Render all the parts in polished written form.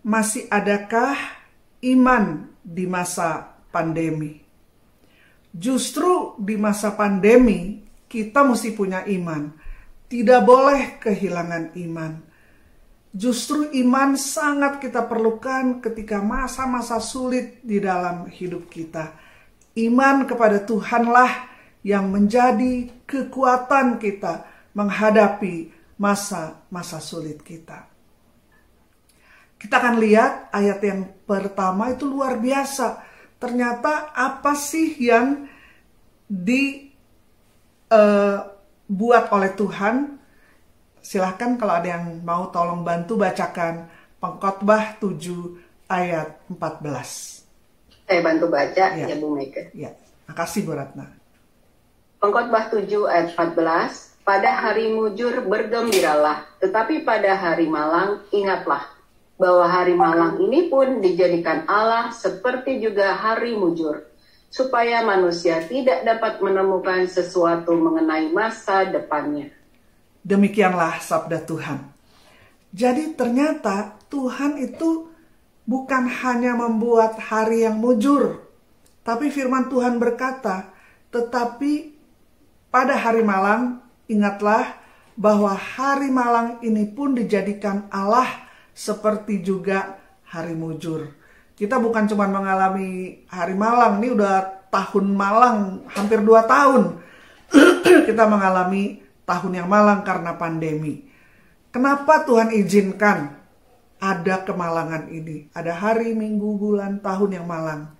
masih adakah iman di masa pandemi? Justru di masa pandemi kita mesti punya iman. Tidak boleh kehilangan iman. Justru iman sangat kita perlukan ketika masa-masa sulit di dalam hidup kita. Iman kepada Tuhanlah yang menjadi kekuatan kita menghadapi masa-masa sulit kita. Kita akan lihat ayat yang pertama itu luar biasa. Ternyata apa sih yang dibuat oleh Tuhan? Silahkan kalau ada yang mau tolong bantu bacakan Pengkhotbah 7 ayat 14. Saya bantu baca ya Bu Mega. Ya, makasih Bu Ratna. Pengkhotbah 7 ayat 14. Pada hari mujur bergembiralah, tetapi pada hari malang ingatlah bahwa hari malang ini pun dijadikan Allah seperti juga hari mujur, supaya manusia tidak dapat menemukan sesuatu mengenai masa depannya. Demikianlah sabda Tuhan. Jadi ternyata Tuhan itu bukan hanya membuat hari yang mujur, tapi firman Tuhan berkata, tetapi pada hari malang ingatlah bahwa hari malang ini pun dijadikan Allah seperti juga hari mujur. Kita bukan cuma mengalami hari malang, ini udah tahun malang hampir 2 tahun. Kita mengalami tahun yang malang karena pandemi. Kenapa Tuhan izinkan ada kemalangan ini? Ada hari, minggu, bulan, tahun yang malang.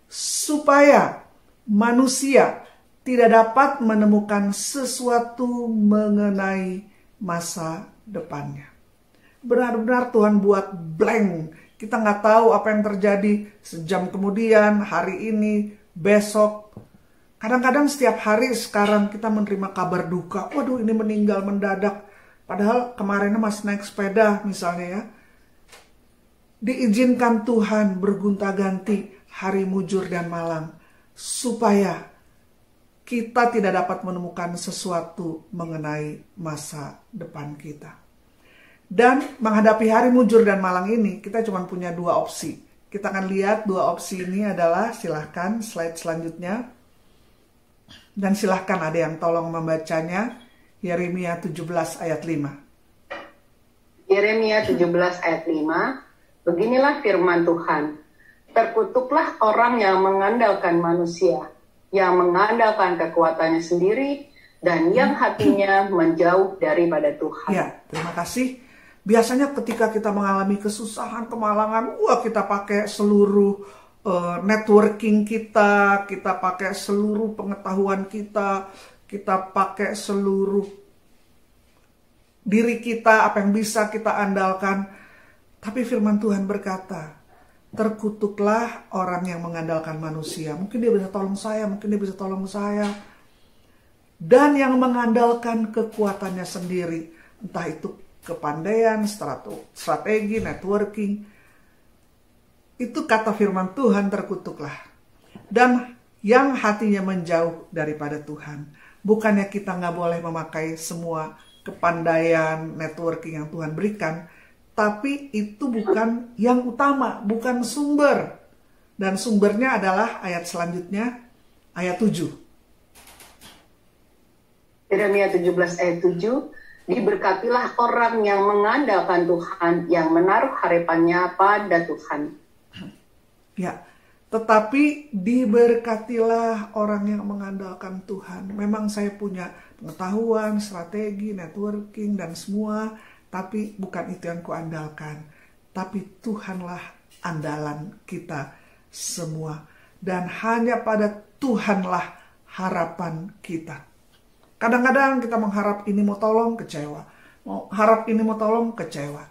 Supaya manusia tidak dapat menemukan sesuatu mengenai masa depannya. Benar-benar Tuhan buat blank. Kita nggak tahu apa yang terjadi sejam kemudian, hari ini, besok. Kadang-kadang setiap hari sekarang kita menerima kabar duka. Waduh, ini meninggal mendadak. Padahal kemarinnya masih naik sepeda misalnya ya. Diizinkan Tuhan bergonta-ganti hari mujur dan malang. Supaya kita tidak dapat menemukan sesuatu mengenai masa depan kita. Dan menghadapi hari mujur dan malang ini, kita cuma punya 2 opsi. Kita akan lihat 2 opsi ini adalah, silahkan slide selanjutnya. Dan silahkan ada yang tolong membacanya, Yeremia 17 ayat 5. Yeremia 17 ayat 5, beginilah firman Tuhan. Terkutuklah orang yang mengandalkan manusia, yang mengandalkan kekuatannya sendiri, dan yang hatinya menjauh daripada Tuhan. Ya, terima kasih. Biasanya ketika kita mengalami kesusahan, kemalangan, kita pakai seluruh networking kita pakai seluruh pengetahuan kita pakai seluruh diri kita, apa yang bisa kita andalkan. Tapi firman Tuhan berkata, terkutuklah orang yang mengandalkan manusia. Mungkin dia bisa tolong saya, mungkin dia bisa tolong saya. Dan yang mengandalkan kekuatannya sendiri, entah itu kepandaian, strategi, networking. Itu kata firman Tuhan, terkutuklah. Dan yang hatinya menjauh daripada Tuhan. Bukannya kita nggak boleh memakai semua kepandaian, networking yang Tuhan berikan. Tapi itu bukan yang utama, bukan sumber. Dan sumbernya adalah ayat selanjutnya, ayat 7. Yeremia 17 ayat 7. Diberkatilah orang yang mengandalkan Tuhan, yang menaruh harapannya pada Tuhan. Ya, tetapi diberkatilah orang yang mengandalkan Tuhan. Memang saya punya pengetahuan, strategi, networking, dan semua. Tapi bukan itu yang kuandalkan. Tapi Tuhanlah andalan kita semua. Dan hanya pada Tuhanlah harapan kita. Kadang-kadang kita mengharap ini mau tolong, kecewa. Mau harap ini mau tolong, kecewa.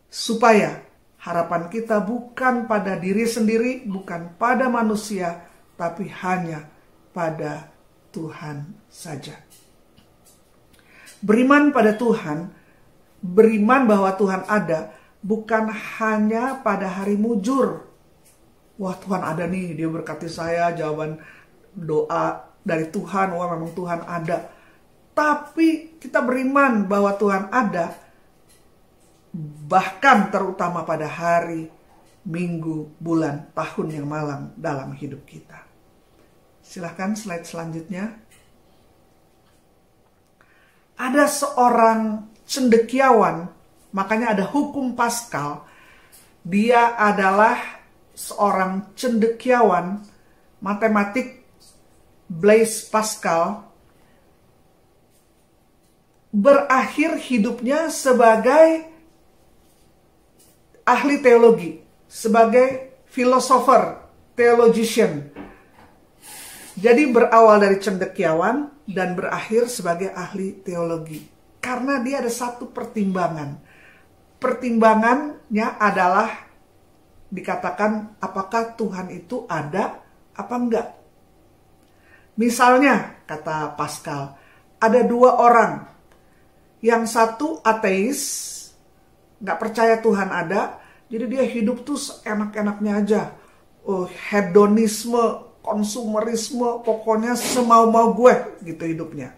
Supaya harapan kita bukan pada diri sendiri, bukan pada manusia, tapi hanya pada Tuhan saja. Beriman pada Tuhan, beriman bahwa Tuhan ada, bukan hanya pada hari mujur. Wah, Tuhan ada nih, dia berkati saya, jawaban doa dari Tuhan, wah memang Tuhan ada. Tapi kita beriman bahwa Tuhan ada bahkan terutama pada hari, minggu, bulan, tahun yang malang dalam hidup kita. Silahkan slide selanjutnya. Ada seorang cendekiawan, makanya ada hukum Paskal. Dia adalah seorang cendekiawan matematik Blaise Pascal, berakhir hidupnya sebagai ahli teologi, sebagai filosofer, theologian. Jadi berawal dari cendekiawan dan berakhir sebagai ahli teologi. Karena dia ada satu pertimbangan. Pertimbangannya adalah dikatakan apakah Tuhan itu ada apa enggak. Misalnya, kata Pascal, ada dua orang. Yang satu ateis, nggak percaya Tuhan ada, jadi dia hidup tuh enak-enaknya aja. Hedonisme, konsumerisme, pokoknya semau-mau gue gitu hidupnya.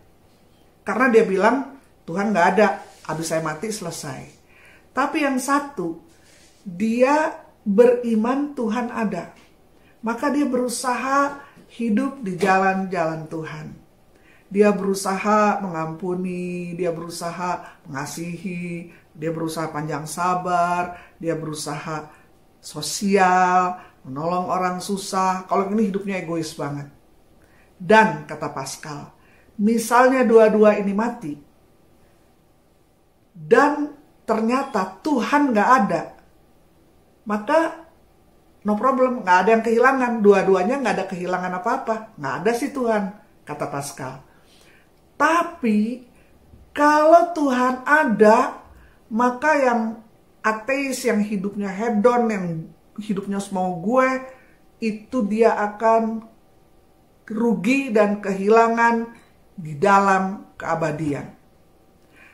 Karena dia bilang, Tuhan nggak ada, habis saya mati selesai. Tapi yang satu, dia beriman Tuhan ada. Maka dia berusaha hidup di jalan-jalan Tuhan. Dia berusaha mengampuni, dia berusaha mengasihi, dia berusaha panjang sabar, dia berusaha sosial, menolong orang susah. Kalau ini hidupnya egois banget. Dan kata Pascal, misalnya dua-dua ini mati, dan ternyata Tuhan gak ada, maka no problem, nggak ada yang kehilangan. Dua-duanya nggak ada kehilangan apa-apa. Nggak ada sih Tuhan, kata Pascal. Tapi kalau Tuhan ada, maka yang ateis, yang hidupnya hedon, yang hidupnya semau gue, itu dia akan rugi dan kehilangan di dalam keabadian.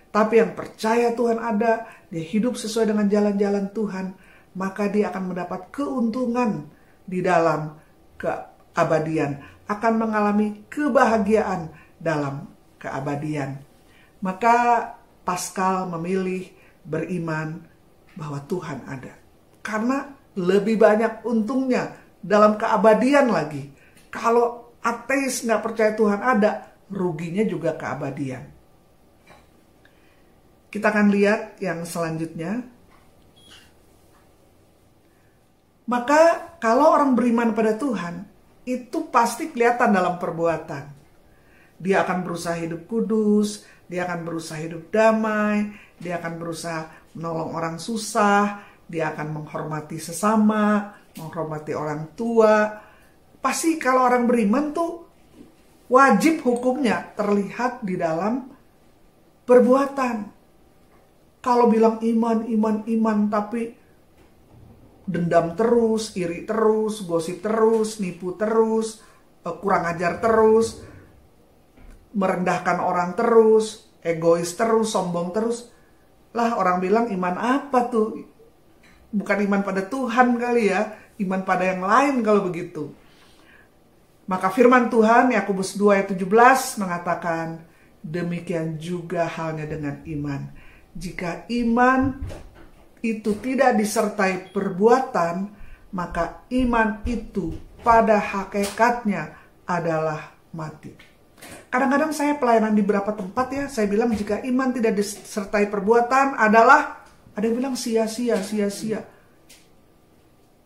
Tapi yang percaya Tuhan ada, dia hidup sesuai dengan jalan-jalan Tuhan, maka dia akan mendapat keuntungan di dalam keabadian, akan mengalami kebahagiaan dalam keabadian. Maka Pascal memilih beriman bahwa Tuhan ada. Karena lebih banyak untungnya dalam keabadian lagi. Kalau ateis nggak percaya Tuhan ada, ruginya juga keabadian. Kita akan lihat yang selanjutnya. Maka kalau orang beriman pada Tuhan, itu pasti kelihatan dalam perbuatan. Dia akan berusaha hidup kudus, dia akan berusaha hidup damai, dia akan berusaha menolong orang susah, dia akan menghormati sesama, menghormati orang tua. Pasti kalau orang beriman tuh wajib hukumnya terlihat di dalam perbuatan. Kalau bilang iman, tapi dendam terus, iri terus, gosip terus, nipu terus, kurang ajar terus, merendahkan orang terus, egois terus, sombong terus. Lah orang bilang iman apa tuh? Bukan iman pada Tuhan kali ya, iman pada yang lain kalau begitu. Maka firman Tuhan Yakobus 2 ayat 17 mengatakan, demikian juga halnya dengan iman. Jika iman itu tidak disertai perbuatan, maka iman itu pada hakikatnya adalah mati. Kadang-kadang saya pelayanan di beberapa tempat ya, saya bilang jika iman tidak disertai perbuatan adalah, ada yang bilang sia-sia.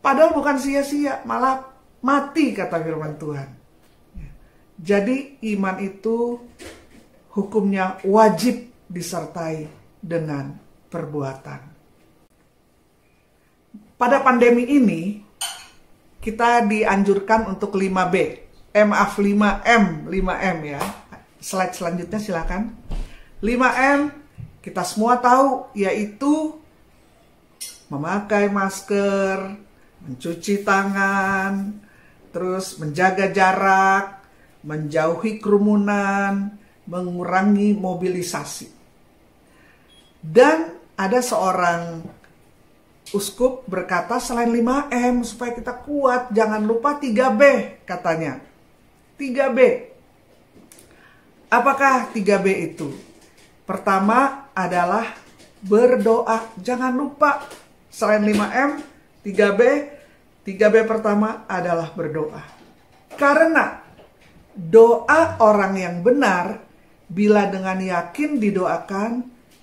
Padahal bukan sia-sia, malah mati kata firman Tuhan. Jadi iman itu hukumnya wajib disertai dengan perbuatan. Pada pandemi ini, kita dianjurkan untuk 5B. Maaf 5M ya. Slide selanjutnya silakan. 5M kita semua tahu, yaitu memakai masker, mencuci tangan, terus menjaga jarak, menjauhi kerumunan, mengurangi mobilisasi. Dan ada seorang uskup berkata selain 5M supaya kita kuat, jangan lupa 3B katanya. 3B. Apakah 3B itu? Pertama adalah berdoa. Jangan lupa, selain 5M, 3B, 3B pertama adalah berdoa. Karena doa orang yang benar, bila dengan yakin didoakan,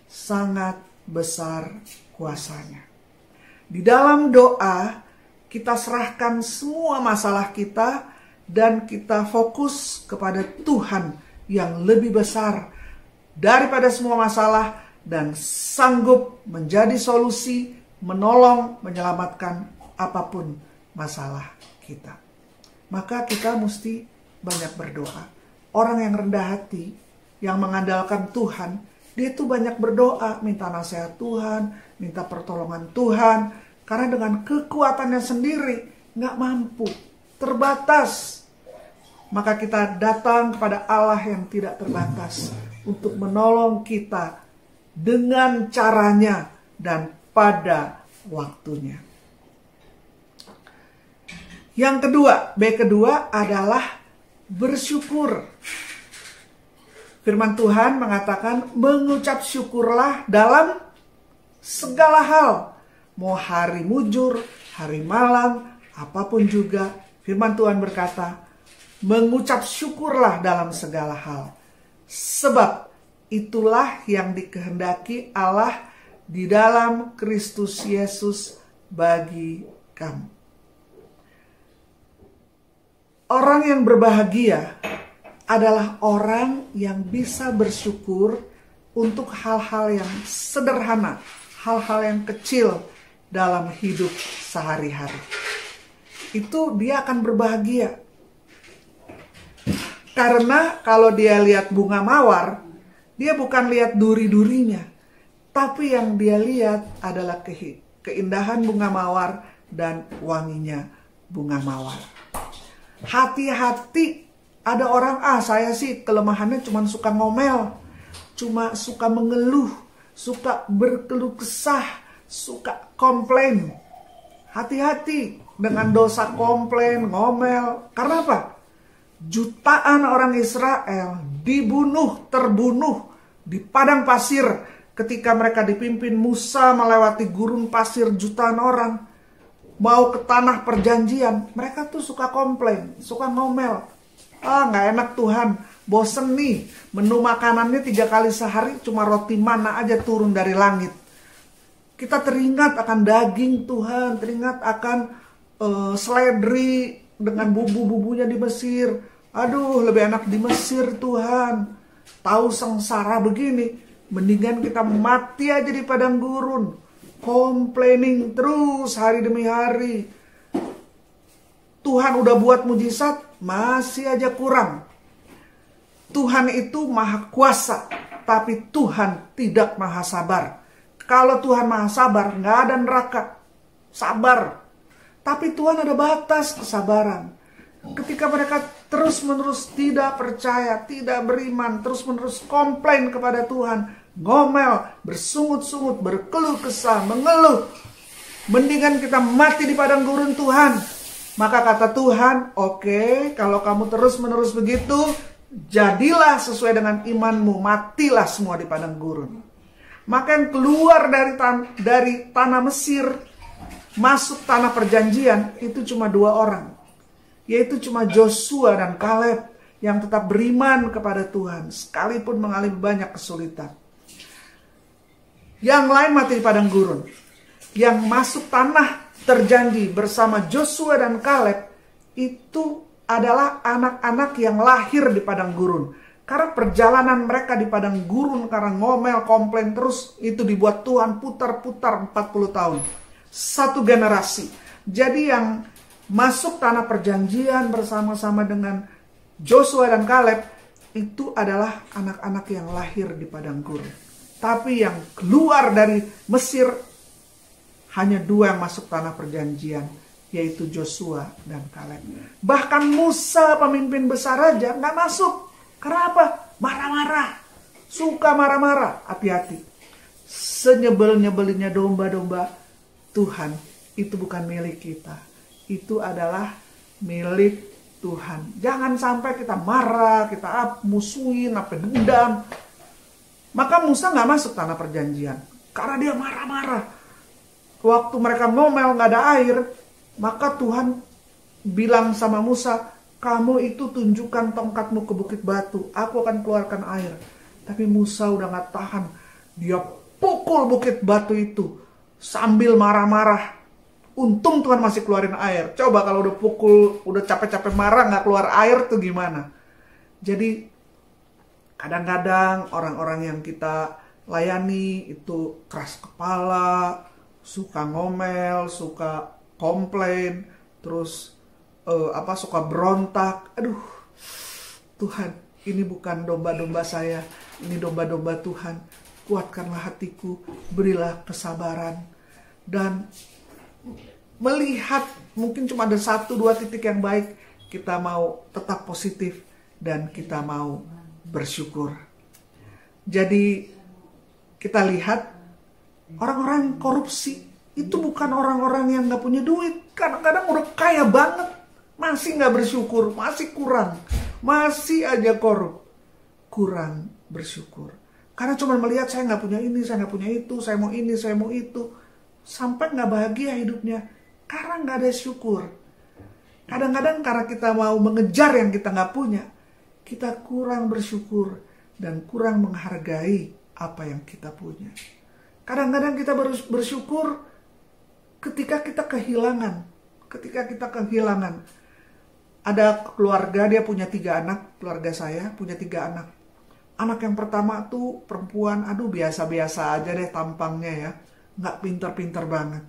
sangat besar kuasanya. Di dalam doa, kita serahkan semua masalah kita dan kita fokus kepada Tuhan yang lebih besar daripada semua masalah dan sanggup menjadi solusi, menolong, menyelamatkan apapun masalah kita. Maka kita mesti banyak berdoa. Orang yang rendah hati, yang mengandalkan Tuhan, dia itu banyak berdoa, minta nasihat Tuhan, minta pertolongan Tuhan. Karena dengan kekuatannya sendiri nggak mampu, terbatas. Maka kita datang kepada Allah yang tidak terbatas untuk menolong kita dengan caranya dan pada waktunya. Yang kedua, B kedua adalah bersyukur. Firman Tuhan mengatakan mengucap syukurlah dalam segala hal. Mau hari mujur, hari malam, apapun juga. Firman Tuhan berkata, mengucap syukurlah dalam segala hal. Sebab itulah yang dikehendaki Allah di dalam Kristus Yesus bagi kamu. Orang yang berbahagia adalah orang yang bisa bersyukur untuk hal-hal yang sederhana, hal-hal yang kecil dalam hidup sehari-hari. Itu dia akan berbahagia. Karena kalau dia lihat bunga mawar, dia bukan lihat duri-durinya, tapi yang dia lihat adalah keindahan bunga mawar dan wanginya bunga mawar. Hati-hati, ada orang, saya sih kelemahannya cuma suka ngomel, cuma suka mengeluh, suka berkeluh kesah, suka komplain. Hati-hati dengan dosa komplain, ngomel. Karena apa? Jutaan orang Israel terbunuh di padang pasir ketika mereka dipimpin Musa melewati gurun pasir jutaan orang. Mau ke tanah perjanjian, mereka tuh suka komplain, suka ngomel. Nggak enak Tuhan, bosen nih, menu makanannya 3 kali sehari cuma roti mana aja turun dari langit. Kita teringat akan daging Tuhan, teringat akan seledri dengan bumbu-bumbunya di Mesir. Aduh, lebih enak di Mesir Tuhan. Tahu sengsara begini, mendingan kita mati aja di padang gurun. Complaining terus hari demi hari. Tuhan udah buat mujizat, masih aja kurang. Tuhan itu maha kuasa, tapi Tuhan tidak maha sabar. Kalau Tuhan maha sabar, nggak ada neraka. Sabar. Tapi Tuhan ada batas kesabaran. Ketika mereka terus-menerus tidak percaya, tidak beriman, terus-menerus komplain kepada Tuhan, ngomel, bersungut-sungut, berkeluh kesah, mengeluh, mendingan kita mati di padang gurun Tuhan. Maka kata Tuhan, oke, kalau kamu terus-menerus begitu, jadilah sesuai dengan imanmu, matilah semua di padang gurun. Maka yang keluar dari tanah Mesir, masuk tanah perjanjian, itu cuma 2 orang. Yaitu cuma Joshua dan Kaleb yang tetap beriman kepada Tuhan, sekalipun mengalami banyak kesulitan. Yang lain mati di padang gurun. Yang masuk tanah terjanji bersama Joshua dan Kaleb itu adalah anak-anak yang lahir di padang gurun. Karena perjalanan mereka di padang gurun karena ngomel, komplain terus, itu dibuat Tuhan putar-putar 40 tahun. 1 generasi. Jadi yang masuk tanah perjanjian bersama-sama dengan Joshua dan Kaleb itu adalah anak-anak yang lahir di padang gurun. Tapi yang keluar dari Mesir hanya 2 yang masuk tanah perjanjian, yaitu Joshua dan Kaleb. Bahkan Musa pemimpin besar aja nggak masuk. Karena apa? Marah-marah. Suka marah-marah. Hati-hati. Senyebel-nyebelinnya domba-domba Tuhan itu bukan milik kita. Itu adalah milik Tuhan. Jangan sampai kita marah, kita musuhin, dendam. Maka Musa nggak masuk tanah perjanjian. Karena dia marah-marah. Waktu mereka ngomel nggak ada air, maka Tuhan bilang sama Musa, kamu itu tunjukkan tongkatmu ke bukit batu, aku akan keluarkan air. Tapi Musa udah nggak tahan, dia pukul bukit batu itu sambil marah-marah. Untung Tuhan masih keluarin air. Coba kalau udah pukul, udah capek-capek marah nggak keluar air tuh gimana? Jadi kadang-kadang orang-orang yang kita layani itu keras kepala, suka ngomel, suka komplain, terus suka berontak. Aduh, Tuhan, ini bukan domba-domba saya, ini domba-domba Tuhan. Kuatkanlah hatiku, berilah kesabaran. Dan melihat mungkin cuma ada 1-2 titik yang baik, kita mau tetap positif dan kita mau bersyukur. Jadi kita lihat orang-orang korupsi itu bukan orang-orang yang gak punya duit. Kadang-kadang udah kaya banget, masih gak bersyukur, masih kurang, masih aja korup, kurang bersyukur. Karena cuma melihat saya gak punya ini, saya gak punya itu, saya mau ini, saya mau itu, sampai gak bahagia hidupnya karena gak ada syukur. Kadang-kadang karena kita mau mengejar yang kita gak punya, kita kurang bersyukur dan kurang menghargai apa yang kita punya. Kadang-kadang kita bersyukur ketika kita kehilangan. Ketika kita kehilangan. Ada keluarga, dia punya 3 anak. Keluarga saya punya 3 anak. Anak yang pertama tuh perempuan, aduh biasa-biasa aja deh tampangnya ya. Nggak pinter-pinter banget.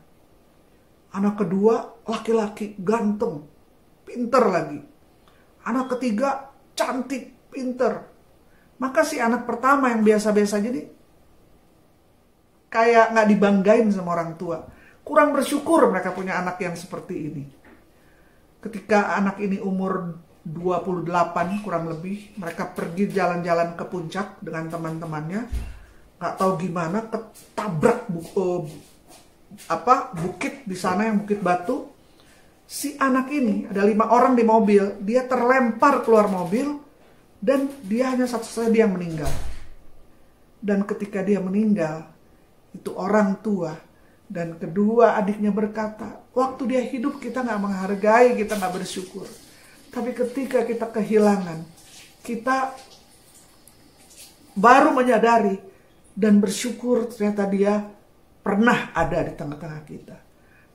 Anak kedua laki-laki, ganteng, pinter lagi. Anak ketiga cantik, pinter. Maka si anak pertama yang biasa-biasa jadi kayak nggak dibanggain sama orang tua. Kurang bersyukur mereka punya anak yang seperti ini. Ketika anak ini umur 28 kurang lebih, mereka pergi jalan-jalan ke puncak dengan teman-temannya. Nggak tahu gimana ketabrak bukit di sana, yang bukit batu. Si anak ini, ada 5 orang di mobil, dia terlempar keluar mobil dan dia hanya satu-satunya dia yang meninggal. Dan ketika dia meninggal, itu orang tua dan kedua adiknya berkata, waktu dia hidup kita gak menghargai, kita gak bersyukur. Tapi ketika kita kehilangan, kita baru menyadari dan bersyukur ternyata dia pernah ada di tengah-tengah kita.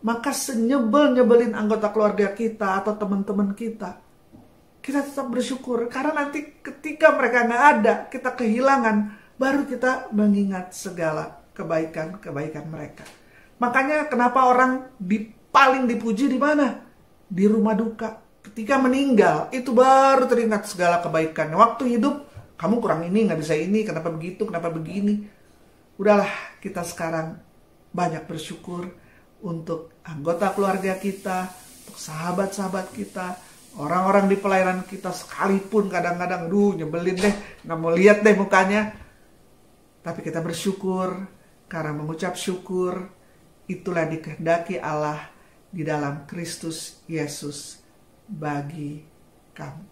Maka senyebel-nyebelin anggota keluarga kita atau teman-teman kita, kita tetap bersyukur. Karena nanti ketika mereka gak ada, kita kehilangan, baru kita mengingat segala kebaikan-kebaikan mereka. Makanya kenapa orang paling dipuji di mana? Di rumah duka. Ketika meninggal, itu baru teringat segala kebaikan. Waktu hidup, kamu kurang ini, gak bisa ini, kenapa begitu, kenapa begini. Udahlah, kita sekarang banyak bersyukur untuk anggota keluarga kita, untuk sahabat-sahabat kita, orang-orang di pelayanan kita sekalipun kadang-kadang, nyebelin deh, gak mau lihat deh mukanya. Tapi kita bersyukur, karena mengucap syukur, itulah dikehendaki Allah di dalam Kristus Yesus bagi kamu.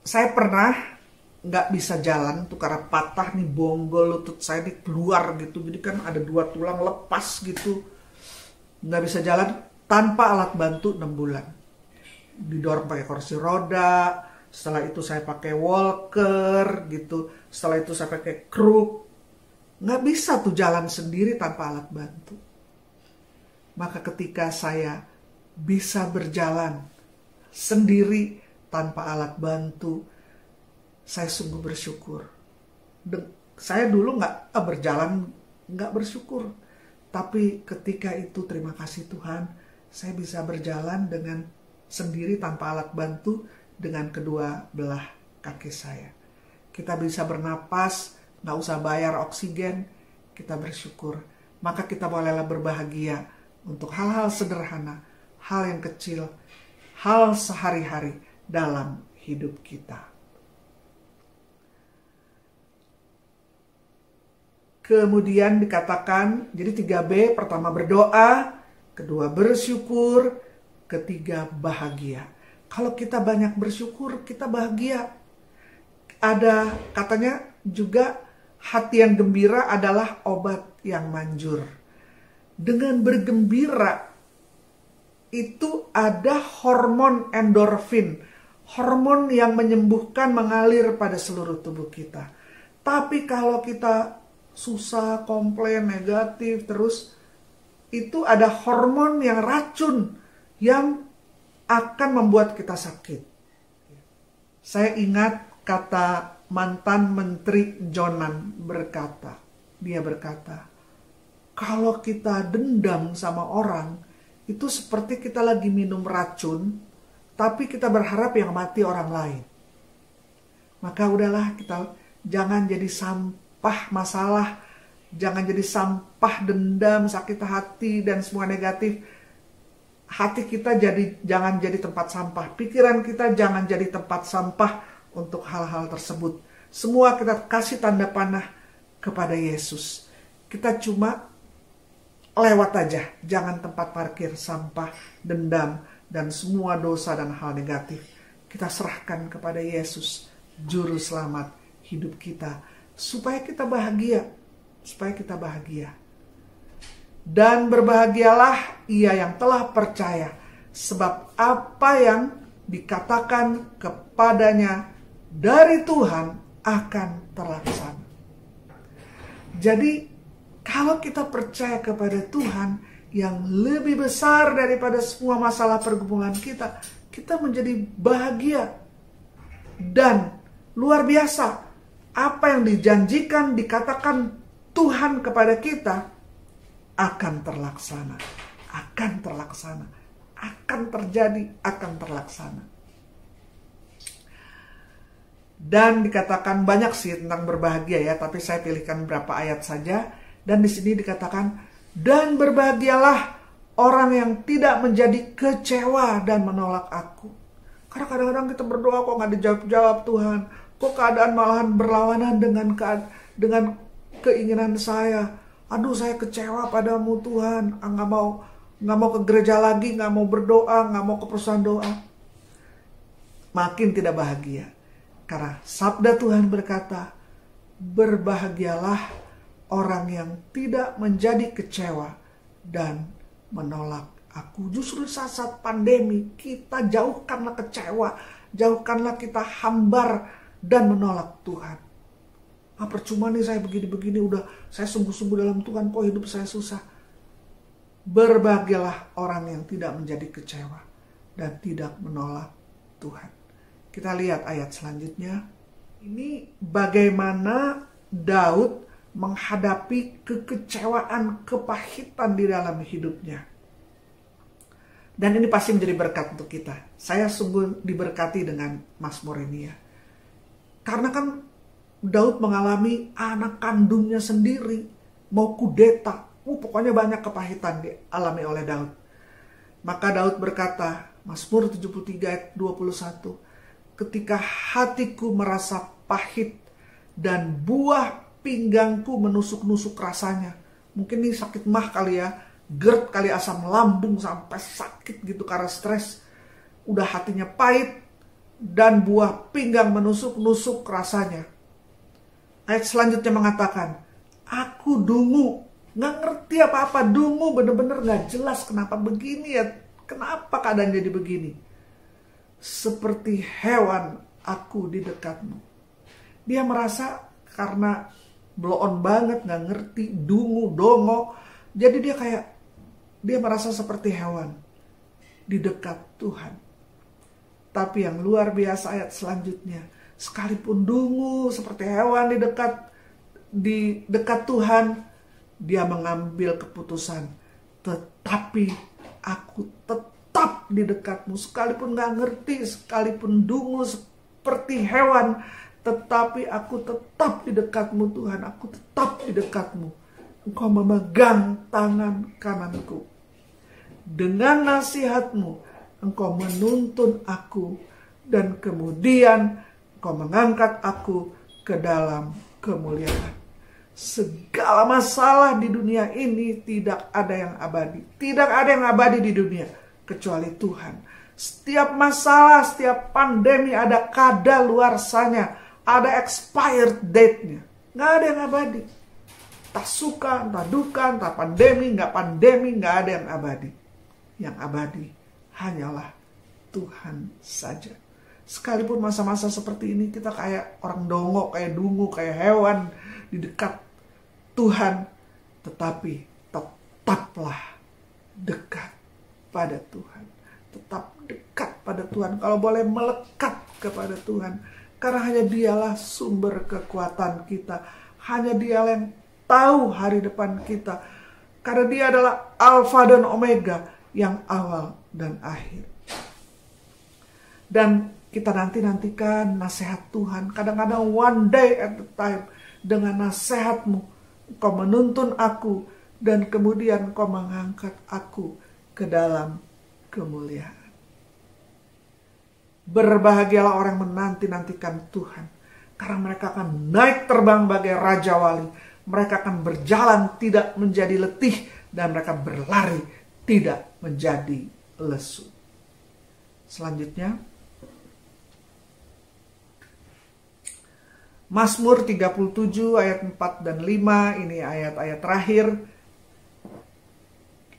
Saya pernah nggak bisa jalan tuh karena patah nih bonggol lutut saya nih keluar gitu. Jadi kan ada 2 tulang lepas gitu. Nggak bisa jalan tanpa alat bantu 6 bulan. Didorong pakai kursi roda. Setelah itu saya pakai walker gitu. Setelah itu saya pakai kruk. Nggak bisa tuh jalan sendiri tanpa alat bantu. Maka ketika saya bisa berjalan sendiri tanpa alat bantu, saya sungguh bersyukur. Saya dulu nggak berjalan nggak bersyukur. Tapi ketika itu terima kasih Tuhan, saya bisa berjalan dengan sendiri tanpa alat bantu dengan kedua belah kaki saya. Kita bisa bernapas, nggak usah bayar oksigen, kita bersyukur. Maka kita bolehlah berbahagia untuk hal-hal sederhana, hal yang kecil, hal sehari-hari dalam hidup kita. Kemudian dikatakan, jadi 3B, pertama berdoa, kedua bersyukur, ketiga bahagia. Kalau kita banyak bersyukur, kita bahagia. Ada katanya juga hati yang gembira adalah obat yang manjur. Dengan bergembira itu ada hormon endorfin, hormon yang menyembuhkan mengalir pada seluruh tubuh kita. Tapi kalau kita susah, komplain, negatif terus, itu ada hormon yang racun yang akan membuat kita sakit. Saya ingat kata mantan Menteri Jonan berkata, dia berkata, kalau kita dendam sama orang, itu seperti kita lagi minum racun, tapi kita berharap yang mati orang lain. Maka udahlah, kita jangan jadi sampah masalah, jangan jadi sampah dendam, sakit hati, dan semua negatif. Hati kita jangan jadi tempat sampah. Pikiran kita jangan jadi tempat sampah untuk hal-hal tersebut. Semua kita kasih tanda panah kepada Yesus. Kita cuma lewat aja. Jangan tempat parkir sampah, dendam, dan semua dosa dan hal negatif. Kita serahkan kepada Yesus, Juru Selamat hidup kita. Supaya kita bahagia. Supaya kita bahagia. Dan berbahagialah ia yang telah percaya, sebab apa yang dikatakan kepadanya dari Tuhan akan terlaksana. Jadi kalau kita percaya kepada Tuhan yang lebih besar daripada semua masalah pergumulan kita, kita menjadi bahagia. Dan luar biasa, apa yang dijanjikan, dikatakan Tuhan kepada kita, akan terlaksana, akan terlaksana, akan terjadi, akan terlaksana. Dan dikatakan banyak sih tentang berbahagia ya, tapi saya pilihkan beberapa ayat saja. Dan di sini dikatakan, dan berbahagialah orang yang tidak menjadi kecewa dan menolak aku. Karena kadang-kadang kita berdoa kok nggak dijawab-jawab Tuhan, kok keadaan malahan berlawanan dengan keinginan saya. Aduh, saya kecewa padamu Tuhan, nggak mau ke gereja lagi, nggak mau berdoa, nggak mau ke persekutuan doa. Makin tidak bahagia. Karena sabda Tuhan berkata, berbahagialah orang yang tidak menjadi kecewa dan menolak aku. Justru saat pandemi, kita jauhkanlah kecewa, jauhkanlah kita hambar dan menolak Tuhan. Percuma nih saya begini-begini, udah saya sungguh-sungguh dalam Tuhan, kok hidup saya susah. Berbahagialah orang yang tidak menjadi kecewa dan tidak menolak Tuhan. Kita lihat ayat selanjutnya. Ini bagaimana Daud menghadapi kekecewaan, kepahitan di dalam hidupnya. Dan ini pasti menjadi berkat untuk kita. Saya sungguh diberkati dengan Mazmur ini ya. Karena kan Daud mengalami anak kandungnya sendiri mau kudeta. Pokoknya banyak kepahitan dialami oleh Daud. Maka Daud berkata, Mazmur 73 ayat 21, ketika hatiku merasa pahit dan buah pinggangku menusuk-nusuk rasanya. Mungkin ini sakit mah kali ya, GERD kali, asam lambung sampai sakit gitu karena stres. Udah hatinya pahit dan buah pinggang menusuk-nusuk rasanya. Ayat selanjutnya mengatakan, aku dungu, nggak ngerti apa-apa, dungu, bener-bener nggak jelas kenapa begini ya, kenapa keadaan jadi begini. Seperti hewan aku di dekatmu. Dia merasa karena blow on banget, nggak ngerti, dungu, dongo, jadi dia merasa seperti hewan di dekat Tuhan. Tapi yang luar biasa ayat selanjutnya, sekalipun dungu seperti hewan di dekat Tuhan, dia mengambil keputusan, tetapi aku tetap di dekatmu. Sekalipun gak ngerti, sekalipun dungu seperti hewan, tetapi aku tetap di dekatmu Tuhan, aku tetap di dekatmu. Engkau memegang tangan kananku. Dengan nasihatmu, engkau menuntun aku, dan kemudian Kau mengangkat aku ke dalam kemuliaan. Segala masalah di dunia ini tidak ada yang abadi. Tidak ada yang abadi di dunia kecuali Tuhan. Setiap masalah, setiap pandemi ada kadaluarsanya, ada expired date-nya. Nggak ada yang abadi. Entah suka, entah duka, entah pandemi, nggak ada yang abadi. Yang abadi hanyalah Tuhan saja. Sekalipun masa-masa seperti ini kita kayak orang dongok, kayak dungu, kayak hewan di dekat Tuhan, tetapi tetaplah dekat pada Tuhan. Tetap dekat pada Tuhan. Kalau boleh melekat kepada Tuhan. Karena hanya dialah sumber kekuatan kita. Hanya dialah yang tahu hari depan kita. Karena dia adalah Alfa dan Omega, yang awal dan akhir. Dan kita nantikan nasihat Tuhan. Kadang-kadang one day at a time. Dengan nasihatmu, kau menuntun aku. Dan kemudian kau mengangkat aku ke dalam kemuliaan. Berbahagialah orang yang menanti-nantikan Tuhan. Karena mereka akan naik terbang bagai Raja Wali. Mereka akan berjalan tidak menjadi letih. Dan mereka berlari tidak menjadi lesu. Selanjutnya, Mazmur 37 ayat 4 dan 5. Ini ayat-ayat terakhir.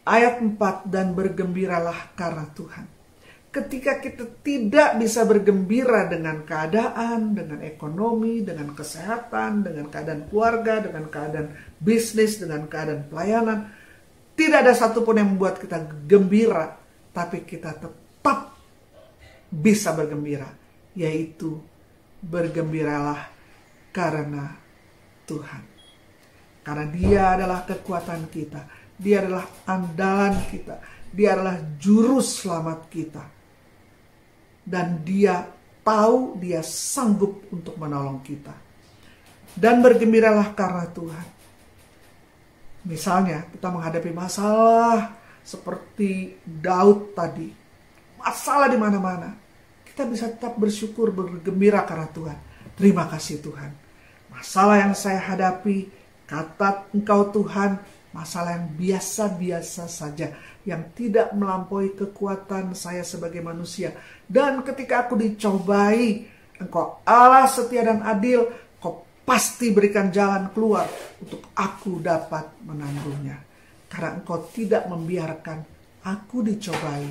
Ayat 4, dan bergembiralah karena Tuhan. Ketika kita tidak bisa bergembira dengan keadaan, dengan ekonomi, dengan kesehatan, dengan keadaan keluarga, dengan keadaan bisnis, dengan keadaan pelayanan, tidak ada satupun yang membuat kita gembira, tapi kita tetap bisa bergembira, yaitu bergembiralah karena Tuhan. Karena Dia adalah kekuatan kita. Dia adalah andalan kita. Dia adalah juru selamat kita. Dan Dia tahu, Dia sanggup untuk menolong kita. Dan bergembiralah karena Tuhan. Misalnya kita menghadapi masalah seperti Daud tadi. Masalah di mana-mana. Kita bisa tetap bersyukur, bergembira karena Tuhan. Terima kasih Tuhan. Masalah yang saya hadapi, kata Engkau Tuhan, masalah yang biasa-biasa saja, yang tidak melampaui kekuatan saya sebagai manusia. Dan ketika aku dicobai, Engkau Allah setia dan adil, Kau pasti berikan jalan keluar untuk aku dapat menanggungnya. Karena Engkau tidak membiarkan aku dicobai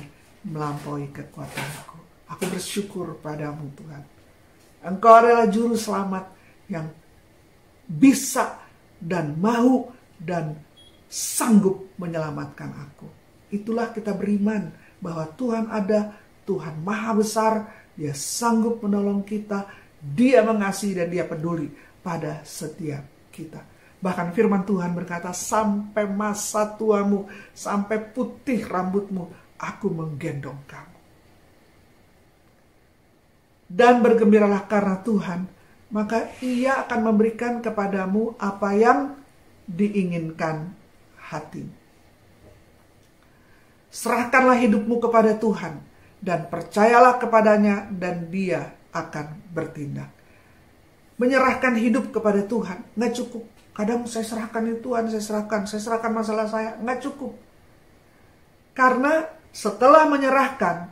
melampaui kekuatanku. Aku bersyukur padamu Tuhan. Engkau adalah juru selamat yang bisa dan mau dan sanggup menyelamatkan aku. Itulah kita beriman bahwa Tuhan ada, Tuhan Maha Besar, Dia sanggup menolong kita, Dia mengasihi dan Dia peduli pada setiap kita. Bahkan firman Tuhan berkata, sampai masa tuamu, sampai putih rambutmu, aku menggendong kamu. Dan bergembiralah karena Tuhan, maka Ia akan memberikan kepadamu apa yang diinginkan hatimu. Serahkanlah hidupmu kepada Tuhan dan percayalah kepadanya dan Dia akan bertindak. Menyerahkan hidup kepada Tuhan nggak cukup. Kadang saya serahkan itu Tuhan, saya serahkan masalah saya, nggak cukup. Karena setelah menyerahkan,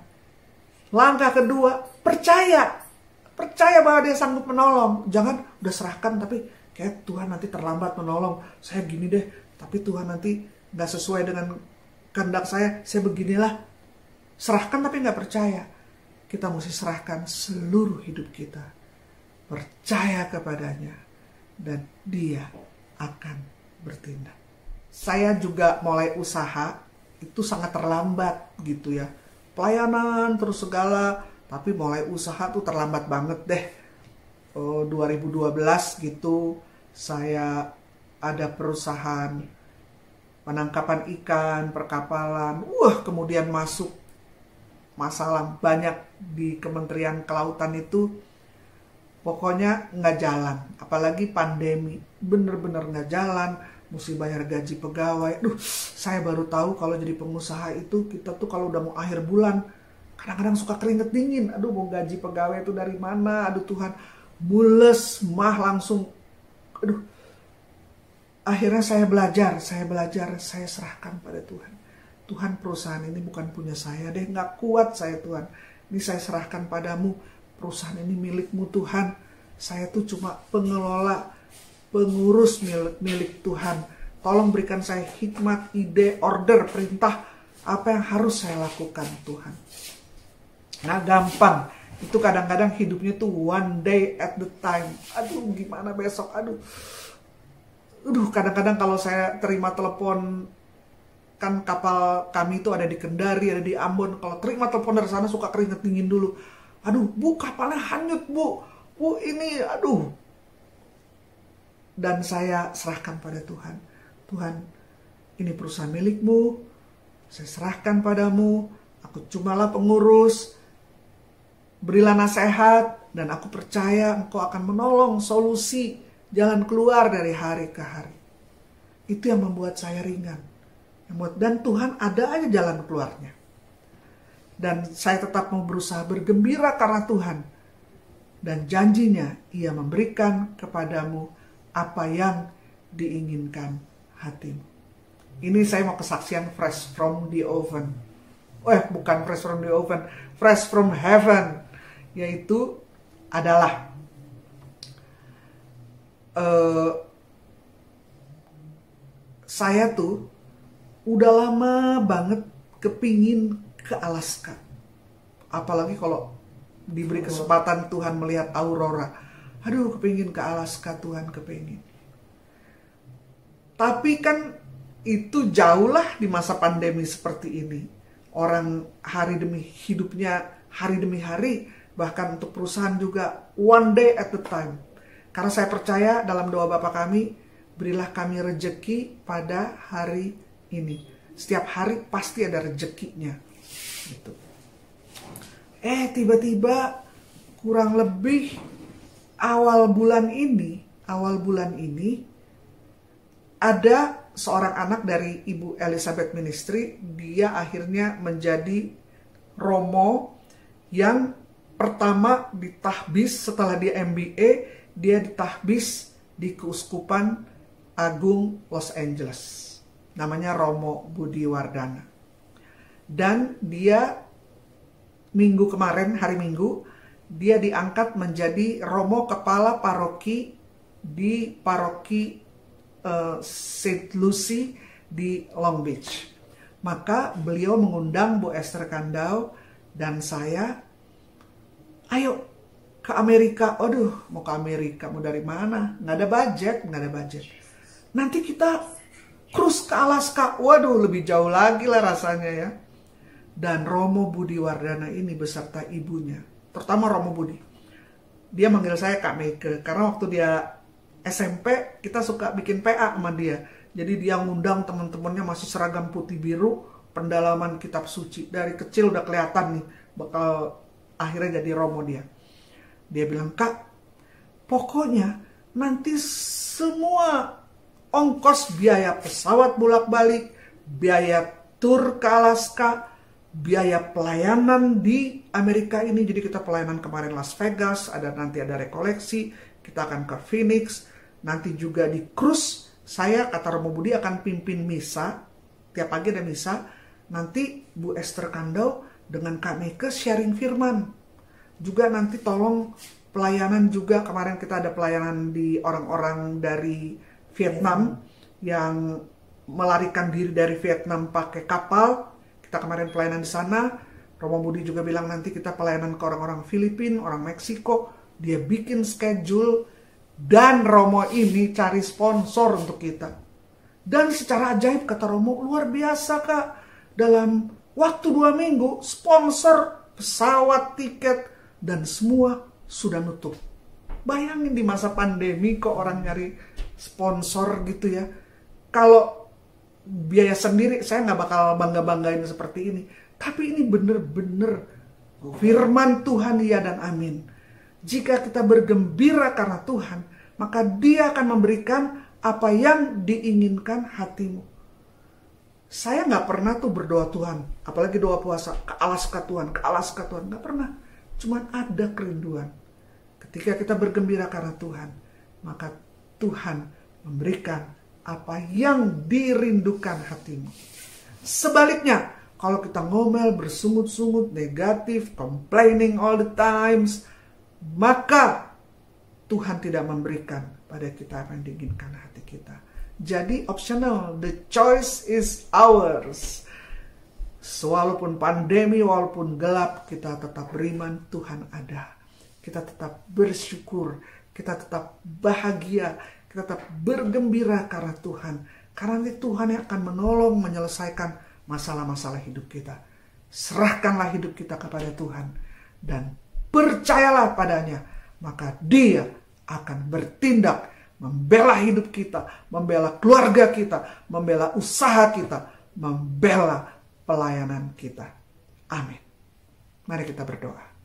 langkah kedua, percaya bahwa Dia sanggup menolong. Jangan udah serahkan tapi kayak Tuhan nanti terlambat menolong. Saya gini deh, tapi Tuhan nanti gak sesuai dengan kehendak saya beginilah. Serahkan tapi gak percaya. Kita mesti serahkan seluruh hidup kita. Percaya kepadanya. Dan Dia akan bertindak. Saya juga mulai usaha, itu sangat terlambat gitu ya. Pelayanan terus segala, tapi mulai usaha tuh terlambat banget deh. 2012 gitu, saya ada perusahaan penangkapan ikan, perkapalan. Kemudian masuk masalah banyak di Kementerian Kelautan itu. Pokoknya nggak jalan. Apalagi pandemi. Bener-bener nggak jalan. Mesti bayar gaji pegawai. Saya baru tahu kalau jadi pengusaha itu kita tuh kalau udah mau akhir bulan kadang-kadang suka keringet dingin. Mau gaji pegawai itu dari mana? Tuhan, mules, langsung. Akhirnya saya belajar, saya serahkan pada Tuhan. Tuhan, perusahaan ini bukan punya saya deh, nggak kuat saya Tuhan. Ini saya serahkan padamu, perusahaan ini milikmu Tuhan. Saya tuh cuma pengelola, pengurus milik Tuhan. Tolong berikan saya hikmat, ide, order, perintah, apa yang harus saya lakukan Tuhan. Nah gampang, itu kadang-kadang hidupnya tuh one day at the time. Aduh gimana besok, aduh kadang-kadang kalau saya terima telepon, kan kapal kami itu ada di Kendari, ada di Ambon. Kalau terima telepon dari sana suka keringet dingin dulu. Aduh bu kapalnya hanyut bu ini aduh. Dan saya serahkan pada Tuhan. Tuhan, ini perusahaan milikmu, saya serahkan padamu, aku cumalah pengurus, berilah nasihat, dan aku percaya engkau akan menolong solusi jalan keluar dari hari ke hari. Itu yang membuat saya ringan. Dan Tuhan ada aja jalan keluarnya. Dan saya tetap mau berusaha bergembira karena Tuhan. Dan janjinya ia memberikan kepadamu apa yang diinginkan hatimu. Ini saya mau kesaksian fresh from the oven. Bukan fresh from the oven, fresh from heaven. Yaitu adalah saya tuh udah lama banget kepingin ke Alaska. Apalagi kalau diberi kesempatan Tuhan melihat aurora. Aduh kepingin ke Alaska Tuhan, kepingin. Tapi kan itu jauh lah di masa pandemi seperti ini. Orang hari demi hidupnya, hari demi hari. Bahkan untuk perusahaan juga one day at the time. Karena saya percaya dalam doa Bapa kami, berilah kami rejeki pada hari ini. Setiap hari pasti ada rejekinya. Gitu. Tiba-tiba kurang lebih awal bulan ini ada seorang anak dari Ibu Elizabeth Ministry. Dia akhirnya menjadi Romo yang pertama ditahbis setelah dia MBA. Dia ditahbis di Keuskupan Agung Los Angeles. Namanya Romo Budi Wardana. Dan dia hari Minggu, dia diangkat menjadi Romo Kepala Paroki di Paroki St. Lucie di Long Beach. Maka beliau mengundang Bu Esther Kandau dan saya, ayo ke Amerika. Aduh, mau ke Amerika, mau dari mana? Nggak ada budget. Nanti kita cruise ke Alaska. Waduh, lebih jauh lagi lah rasanya ya. Dan Romo Budi Wardana ini beserta ibunya, terutama Romo Budi, dia manggil saya Kak Meike, karena waktu dia SMP kita suka bikin PA sama dia. Jadi dia ngundang teman-temannya masih seragam putih biru, pendalaman kitab suci. Dari kecil udah kelihatan nih bakal akhirnya jadi Romo dia. Dia bilang, Kak, pokoknya nanti semua ongkos biaya pesawat bolak-balik, biaya tur ke Alaska, biaya pelayanan di Amerika ini. Jadi kita pelayanan kemarin Las Vegas, nanti ada rekoleksi, kita akan ke Phoenix, nanti juga di cruise. Saya, kata Romo Budi, akan pimpin misa, tiap pagi ada misa. Nanti Bu Esther Kandau dengan Kak Meike sharing firman. Juga nanti tolong pelayanan juga, kemarin kita ada pelayanan di orang-orang dari Vietnam yang melarikan diri dari Vietnam pakai kapal. Kita kemarin pelayanan di sana. Romo Budi juga bilang nanti kita pelayanan ke orang-orang Filipina, orang Meksiko. Dia bikin schedule. Dan Romo ini cari sponsor untuk kita. Dan secara ajaib, kata Romo, luar biasa Kak. Dalam waktu 2 minggu, sponsor, pesawat, tiket, dan semua sudah nutup. Bayangin di masa pandemi kok orang nyari sponsor gitu ya. Kalau biaya sendiri, saya nggak bakal bangga-banggain seperti ini. Tapi ini bener-bener firman Tuhan, ya dan amin. Jika kita bergembira karena Tuhan, maka Dia akan memberikan apa yang diinginkan hatimu. Saya nggak pernah tuh berdoa Tuhan, apalagi doa puasa, ke Alaska Tuhan, nggak pernah. Cuman ada kerinduan. Ketika kita bergembira karena Tuhan, maka Tuhan memberikan apa yang dirindukan hatimu. Sebaliknya, kalau kita ngomel, bersungut-sungut, negatif, complaining all the times, maka Tuhan tidak memberikan pada kita apa yang diinginkan hati kita. Jadi optional, the choice is ours. Walaupun pandemi, walaupun gelap, kita tetap beriman Tuhan ada. Kita tetap bersyukur, kita tetap bahagia, kita tetap bergembira karena Tuhan. Karena nanti Tuhan yang akan menolong menyelesaikan masalah-masalah hidup kita. Serahkanlah hidup kita kepada Tuhan dan percayalah padanya, maka Dia akan bertindak membela hidup kita, membela keluarga kita, membela usaha kita, membela pelayanan kita. Amin. Mari kita berdoa.